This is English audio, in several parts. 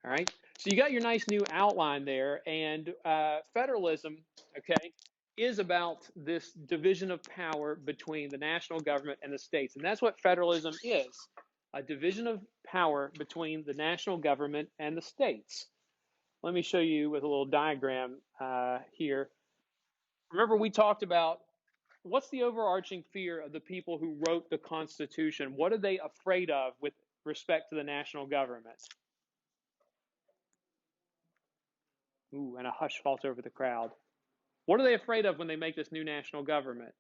All right. So you got your nice new outline there, and federalism, okay, is about this division of power between the national government and the states, and that's what federalism is: a division of power between the national government and the states. Let me show you with a little diagram here. Remember, we talked about what's the overarching fear of the people who wrote the Constitution? What are they afraid of with respect to the national government? Ooh, and a hush falls over the crowd. What are they afraid of when they make this new national government?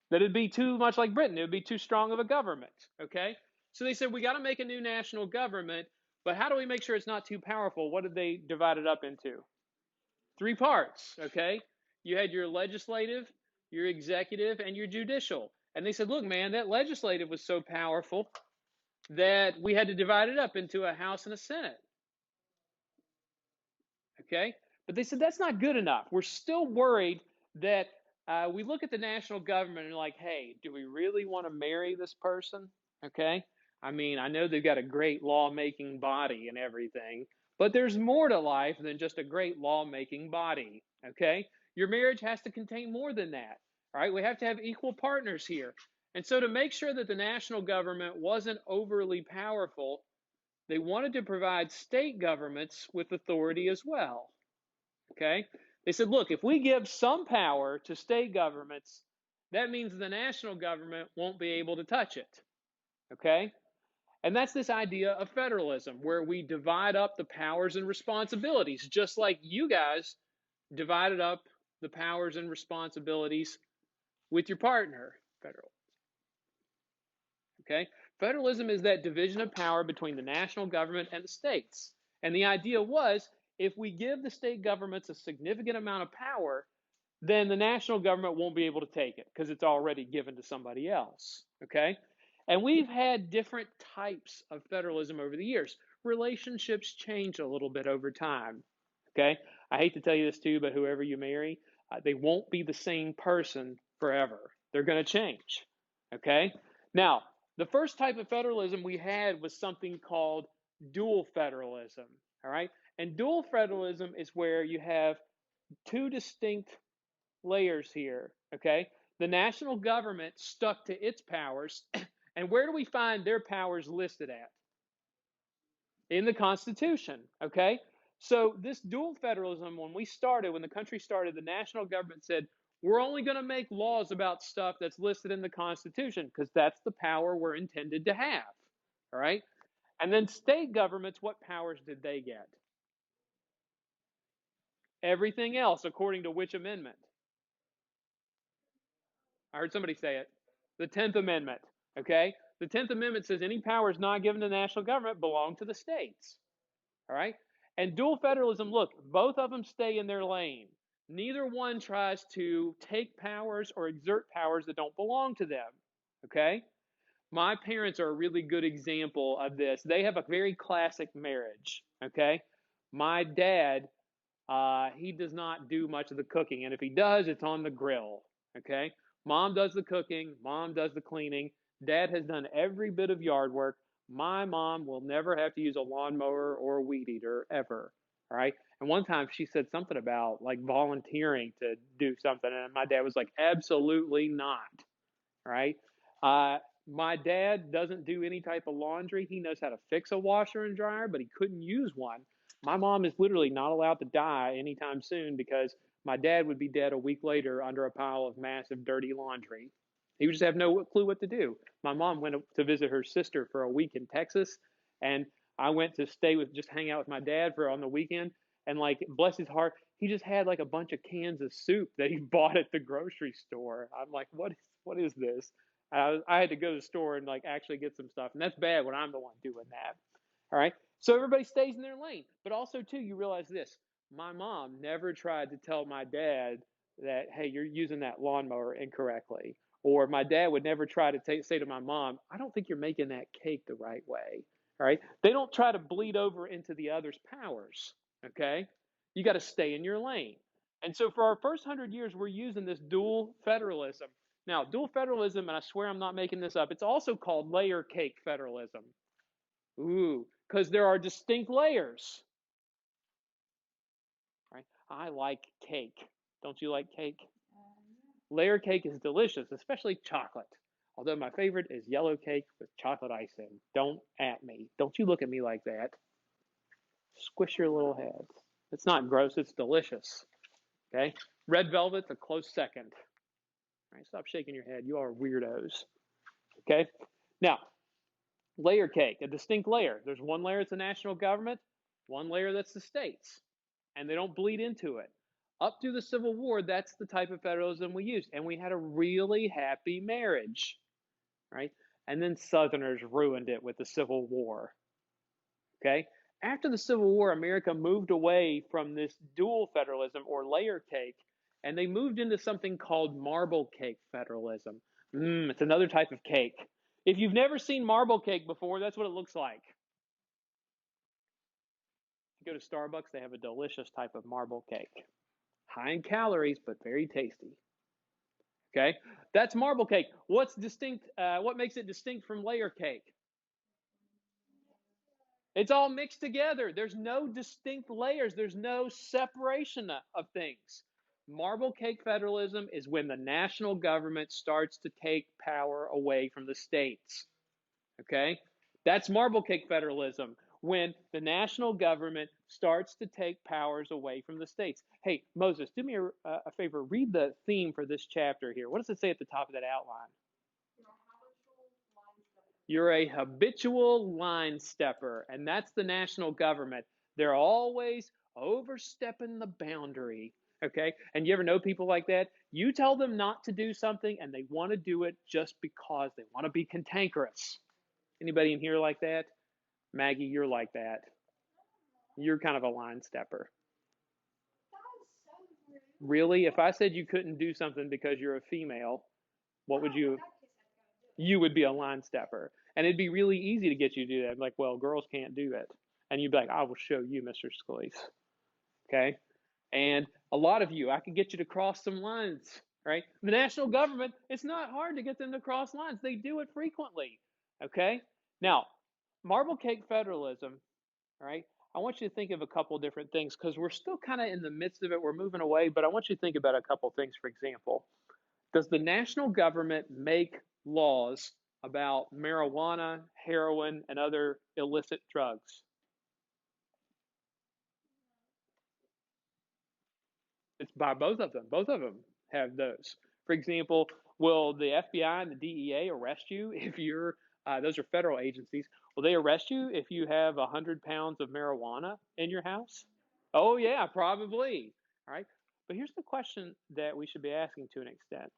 That it'd be too much like Britain. It would be too strong of a government. Okay? So they said, we got to make a new national government, but how do we make sure it's not too powerful? What did they divide it up into? Three parts. Okay? You had your legislative, your executive, and your judicial. And they said, look, man, that legislative was so powerful that we had to divide it up into a House and a Senate. Okay? But they said that's not good enough. We're still worried that we look at the national government and like, hey, do we really want to marry this person? Okay? I mean, I know they've got a great lawmaking body and everything, but there's more to life than just a great lawmaking body. Okay? Your marriage has to contain more than that. All right? We have to have equal partners here. And so, to make sure that the national government wasn't overly powerful, they wanted to provide state governments with authority as well. Okay? They said, look, if we give some power to state governments, that means the national government won't be able to touch it. Okay? And that's this idea of federalism, where we divide up the powers and responsibilities, just like you guys divided up the powers and responsibilities with your partner. Federal. Okay? Federalism is that division of power between the national government and the states. And the idea was, if we give the state governments a significant amount of power, then the national government won't be able to take it because it's already given to somebody else. Okay? And we've had different types of federalism over the years. Relationships change a little bit over time. Okay? I hate to tell you this too, but whoever you marry, they won't be the same person forever. They're going to change. Okay? Now, the first type of federalism we had was something called dual federalism. All right? And dual federalism is where you have two distinct layers here. Okay? The national government stuck to its powers. And where do we find their powers listed at? In the Constitution. Okay? So, this dual federalism, when the country started, the national government said, we're only going to make laws about stuff that's listed in the Constitution because that's the power we're intended to have. All right? And then state governments, what powers did they get? Everything else, according to which amendment? I heard somebody say it. The 10th Amendment. Okay? The 10th Amendment says any powers not given to the national government belong to the states. All right? And dual federalism, look, both of them stay in their lane. Neither one tries to take powers or exert powers that don't belong to them. Okay? My parents are a really good example of this. They have a very classic marriage. Okay? My dad, he does not do much of the cooking. And if he does, it's on the grill. Okay? Mom does the cooking. Mom does the cleaning. Dad has done every bit of yard work. My mom will never have to use a lawnmower or a weed eater ever. All right. And one time she said something about like volunteering to do something. And my dad was like, absolutely not. All right. My dad doesn't do any type of laundry. He knows how to fix a washer and dryer, but he couldn't use one. My mom is literally not allowed to die anytime soon because my dad would be dead a week later under a pile of massive dirty laundry. He would just have no clue what to do. My mom went to visit her sister for a week in Texas, and I went to just hang out with my dad for on the weekend. And like, bless his heart, he just had like a bunch of cans of soup that he bought at the grocery store. I'm like, what is this? I had to go to the store and like actually get some stuff, and that's bad when I'm the one doing that. All right, so everybody stays in their lane, but also too, you realize this: my mom never tried to tell my dad that, hey, you're using that lawnmower incorrectly. Or my dad would never try to say to my mom, I don't think you're making that cake the right way. All right. They don't try to bleed over into the other's powers. Okay. You got to stay in your lane. And so for our first 100 years, we're using this dual federalism. Now, dual federalism, and I swear I'm not making this up, it's also called layer cake federalism. Ooh, because there are distinct layers. Right? I like cake. Don't you like cake? Layer cake is delicious, especially chocolate. Although my favorite is yellow cake with chocolate icing. Don't at me. Don't you look at me like that. Squish your little head. It's not gross, it's delicious. Okay? Red velvet's a close second. All right, stop shaking your head. You are weirdos. Okay? Now, layer cake, a distinct layer. There's one layer that's the national government, one layer that's the states, and they don't bleed into it. Up through the Civil War, that's the type of federalism we used, and we had a really happy marriage, right? And then Southerners ruined it with the Civil War. Okay? After the Civil War, America moved away from this dual federalism or layer cake, and they moved into something called marble cake federalism. It's another type of cake. If you've never seen marble cake before, that's what it looks like. If you go to Starbucks, they have a delicious type of marble cake. High in calories, but very tasty. Okay, that's marble cake. What's distinct? What makes it distinct from layer cake? It's all mixed together. There's no distinct layers. There's no separation of things. Marble cake federalism is when the national government starts to take power away from the states. Okay? That's marble cake federalism, when the national government starts to take powers away from the states. Hey, Moses, do me a favor. Read the theme for this chapter here. What does it say at the top of that outline? You're a habitual line stepper, and that's the national government. They're always overstepping the boundary. Okay? And you ever know people like that? You tell them not to do something, and they want to do it just because they want to be cantankerous. Anybody in here like that? Maggie, you're like that. You're kind of a line stepper. Really? If I said you couldn't do something because you're a female, what would you? You would be a line stepper. And it'd be really easy to get you to do that. I'm like, well, girls can't do it. And you'd be like, I will show you, Mr. Scalise. Okay? And a lot of you, I could get you to cross some lines, right? The national government, it's not hard to get them to cross lines. They do it frequently. Okay? Now, marble cake federalism, all right? I want you to think of a couple different things because we're still kind of in the midst of it. We're moving away, but I want you to think about a couple things. For example, does the national government make laws about marijuana, heroin, and other illicit drugs? It's by both of them. Both of them have those. For example, will the FBI and the DEA arrest you if you're, those are federal agencies, will they arrest you if you have 100 pounds of marijuana in your house? Oh, yeah, probably. All right. But here's the question that we should be asking to an extent.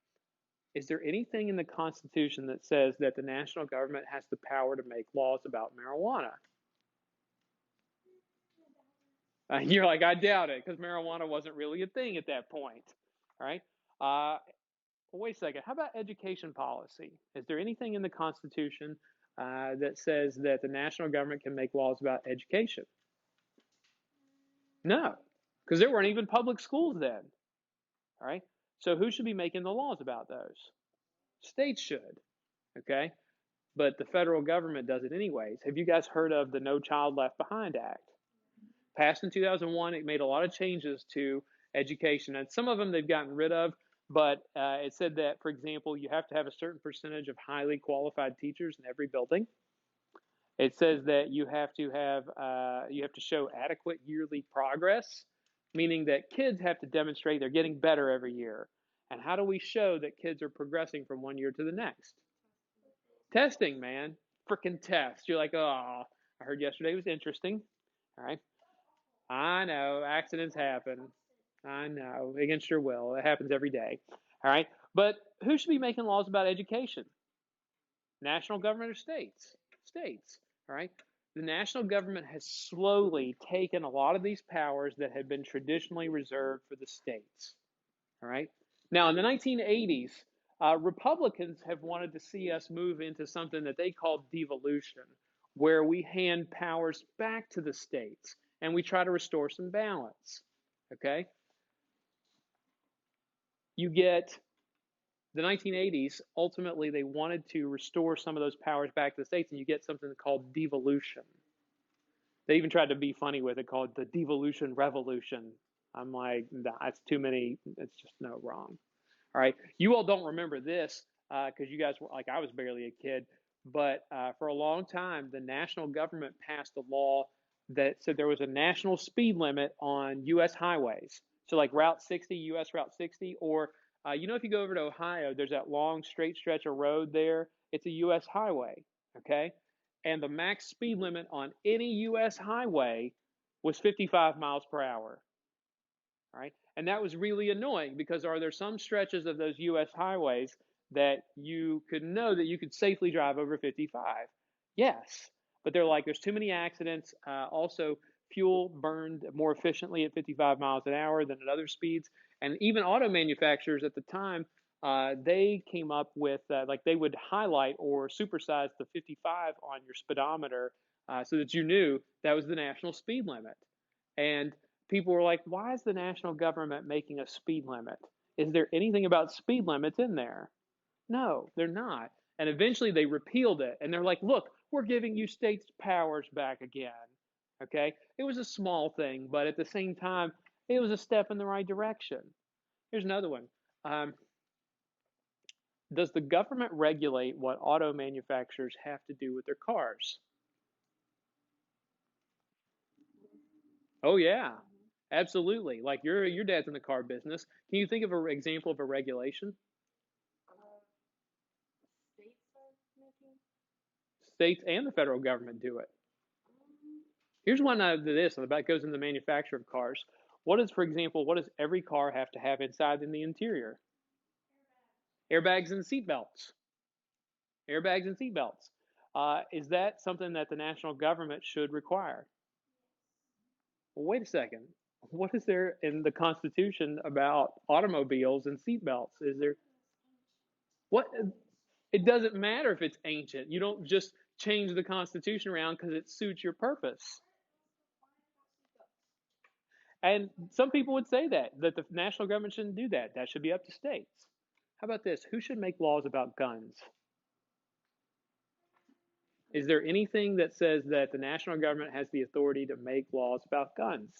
Is there anything in the Constitution that says that the national government has the power to make laws about marijuana? You're like, I doubt it, because marijuana wasn't really a thing at that point. All right. Wait a second. How about education policy? Is there anything in the Constitution that says that the national government can make laws about education? No, because there weren't even public schools then. All right. So who should be making the laws about those? States should. Okay. But the federal government does it anyways. Have you guys heard of the No Child Left Behind Act? Passed in 2001, it made a lot of changes to education, and some of them they've gotten rid of. But it said that, for example, you have to have a certain percentage of highly qualified teachers in every building. It says that you have to show adequate yearly progress, meaning that kids have to demonstrate they're getting better every year. And how do we show that kids are progressing from one year to the next? Testing, man. Freaking test. You're like, oh, I heard yesterday was interesting. All right. I know. Accidents happen. I know. Against your will. It happens every day. All right. But who should be making laws about education? National government or states? States. All right. The national government has slowly taken a lot of these powers that had been traditionally reserved for the states. All right. Now, in the 1980s, Republicans have wanted to see us move into something that they call devolution, where we hand powers back to the states and we try to restore some balance. Okay? You get the 1980s, ultimately, they wanted to restore some of those powers back to the states, and you get something called devolution. They even tried to be funny with it, called the devolution revolution. I'm like, nah, that's too many. It's just no wrong. All right, you all don't remember this because you guys were like, I was barely a kid, but for a long time, the national government passed a law that said there was a national speed limit on U.S. highways. So like Route 60, U.S. Route 60, or if you go over to Ohio, there's that long straight stretch of road there. It's a U.S. highway, okay? And the max speed limit on any U.S. highway was 55 miles per hour. All right. And that was really annoying because are there some stretches of those U.S. highways that you could know that you could safely drive over 55? Yes. But they're like, there's too many accidents. Also, fuel burned more efficiently at 55 miles an hour than at other speeds. And even auto manufacturers at the time, they came up with like they would highlight or supersize the 55 on your speedometer so that you knew that was the national speed limit. And people were like, why is the national government making a speed limit? Is there anything about speed limits in there? No, they're not. And eventually they repealed it. And they're like, look, we're giving you states' powers back again. Okay? It was a small thing, but at the same time, it was a step in the right direction. Here's another one. Does the government regulate what auto manufacturers have to do with their cars? Oh yeah, absolutely. Like your dad's in the car business. Can you think of an example of a regulation? States and the federal government do it. Here's one of this, and that goes in the manufacture of cars. What is, for example, what does every car have to have inside in the interior? Airbags and seatbelts. Airbags and seatbelts. Is that something that the national government should require? Well, wait a second. What is there in the Constitution about automobiles and seatbelts? Is there what? It doesn't matter if it's ancient. You don't just change the Constitution around because it suits your purpose. And some people would say that the national government shouldn't do that. That should be up to states. How about this? Who should make laws about guns? Is there anything that says that the national government has the authority to make laws about guns?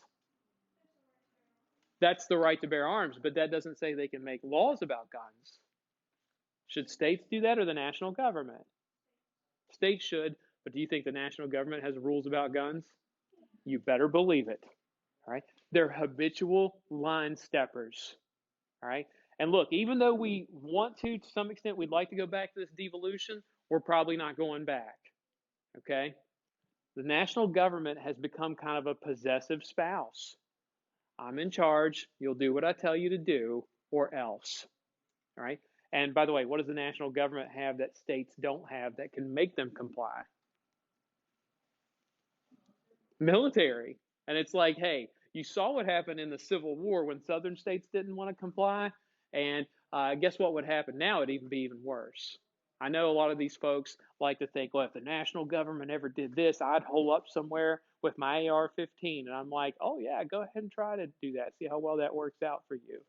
That's the right to bear arms, but that doesn't say they can make laws about guns. Should states do that or the national government? States should, but do you think the national government has rules about guns? You better believe it. All right. They're habitual line steppers. All right. And look, even though we want to some extent, we'd like to go back to this devolution, we're probably not going back. Okay. The national government has become kind of a possessive spouse. I'm in charge. You'll do what I tell you to do or else. All right. And by the way, what does the national government have that states don't have that can make them comply? Military. And it's like, hey, you saw what happened in the Civil War when Southern states didn't want to comply. And guess what would happen now? It'd even be even worse. I know a lot of these folks like to think, well, if the national government ever did this, I'd hole up somewhere with my AR 15. And I'm like, oh, yeah, go ahead and try to do that. See how well that works out for you.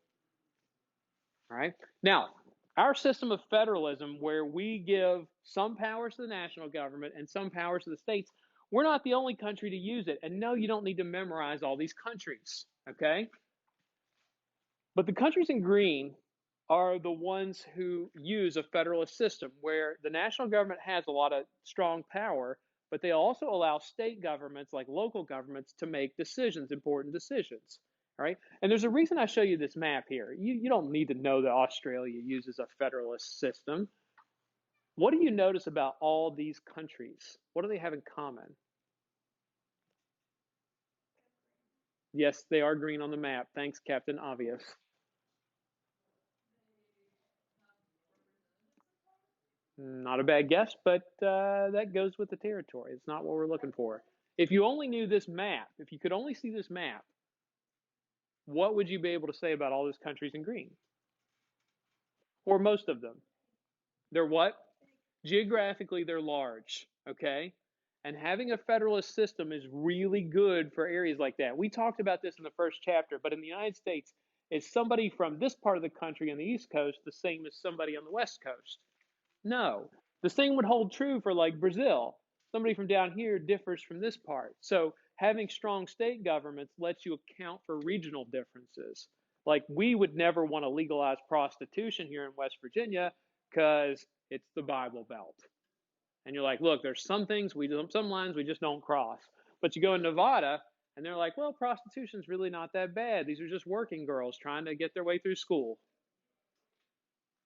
All right. Now, our system of federalism, where we give some powers to the national government and some powers to the states, we're not the only country to use it. And no, you don't need to memorize all these countries. Okay. But the countries in green are the ones who use a federalist system where the national government has a lot of strong power, but they also allow state governments, like local governments, to make decisions, important decisions. All right. And there's a reason I show you this map here. You don't need to know that Australia uses a federalist system. What do you notice about all these countries? What do they have in common? Yes, they are green on the map. Thanks, Captain Obvious. Not a bad guess, but that goes with the territory. It's not what we're looking for. If you only knew this map, if you could only see this map, what would you be able to say about all those countries in green? Or most of them? They're what? Geographically, they're large, okay? And having a federalist system is really good for areas like that. We talked about this in the first chapter, but in the United States, Is somebody from this part of the country on the East Coast the same as somebody on the West Coast? No. The same would hold true for like Brazil. Somebody from down here differs from this part. So having strong state governments lets you account for regional differences. Like we would never want to legalize prostitution here in West Virginia because it's the Bible Belt. And you're like, look, there's some things some lines we just don't cross. But you go in Nevada and they're like, well, prostitution's really not that bad. These are just working girls trying to get their way through school.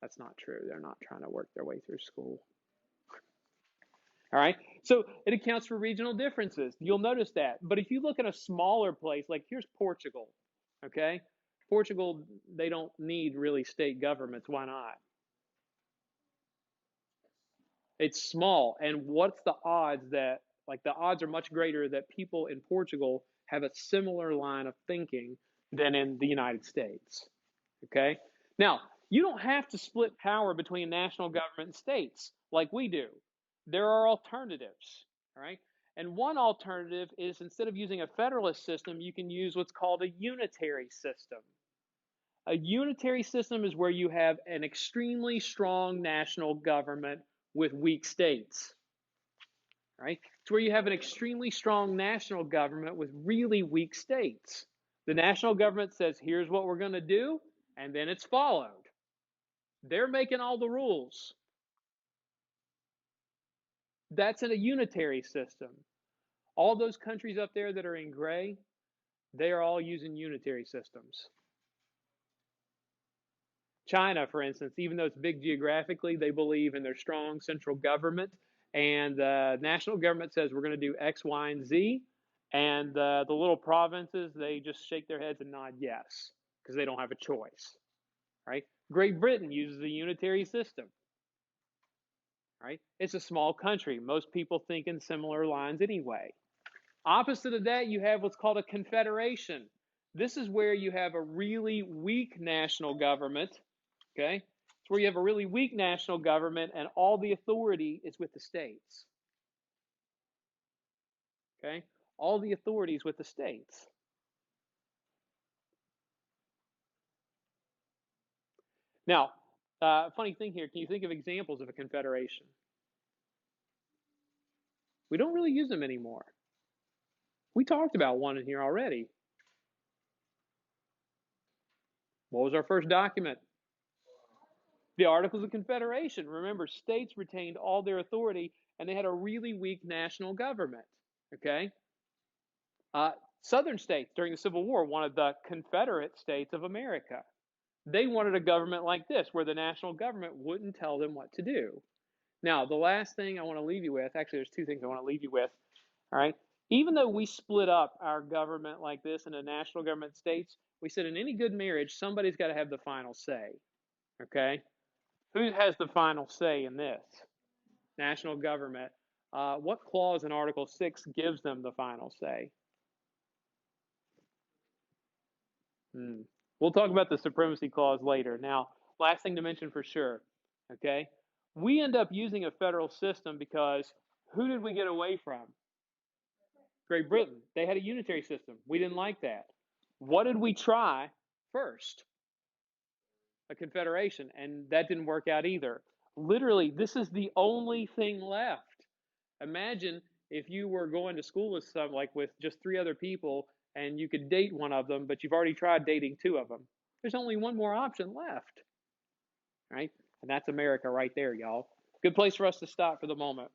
That's not true. They're not trying to work their way through school. All right. So it accounts for regional differences. You'll notice that. But if you look at a smaller place, like here's Portugal, okay? Portugal, they don't need really state governments. Why not? It's small. And what's the odds that, like, the odds are much greater that people in Portugal have a similar line of thinking than in the United States, okay? Now, you don't have to split power between national government and states like we do. There are alternatives, all right? And one alternative is instead of using a federalist system, you can use what's called a unitary system. A unitary system is where you have an extremely strong national government with weak states. Right? It's where you have an extremely strong national government with really weak states. The national government says, here's what we're going to do, and then it's followed. They're making all the rules. That's in a unitary system. All those countries up there that are in gray, they are all using unitary systems. China, for instance, even though it's big geographically, they believe in their strong central government, and the national government says we're going to do X, Y, and Z, and the little provinces, they just shake their heads and nod yes, because they don't have a choice, right? Great Britain uses a unitary system, right? It's a small country. Most people think in similar lines anyway. Opposite of that, you have what's called a confederation. This is where you have a really weak national government. Okay? It's where you have a really weak national government and all the authority is with the states. Okay? All the authority is with the states. Now, funny thing here, can you think of examples of a confederation? We don't really use them anymore. We talked about one in here already. What was our first document? The Articles of Confederation. Remember, states retained all their authority and they had a really weak national government. Okay? Southern states during the Civil War wanted the Confederate States of America. They wanted a government like this, where the national government wouldn't tell them what to do. Now, the last thing I want to leave you with, actually, there's two things I want to leave you with. All right? Even though we split up our government like this into national government states, we said in any good marriage, somebody's got to have the final say. Okay? Who has the final say in this? National government. What clause in Article 6 gives them the final say? We'll talk about the supremacy clause later. Now, last thing to mention for sure, okay? We end up using a federal system because who did we get away from? Great Britain. They had a unitary system. We didn't like that. What did we try first? A confederation, and that didn't work out either. Literally, this is the only thing left. Imagine if you were going to school with with just three other people and you could date one of them, but you've already tried dating two of them. There's only one more option left, right? And that's America right there, y'all. Good place for us to stop for the moment.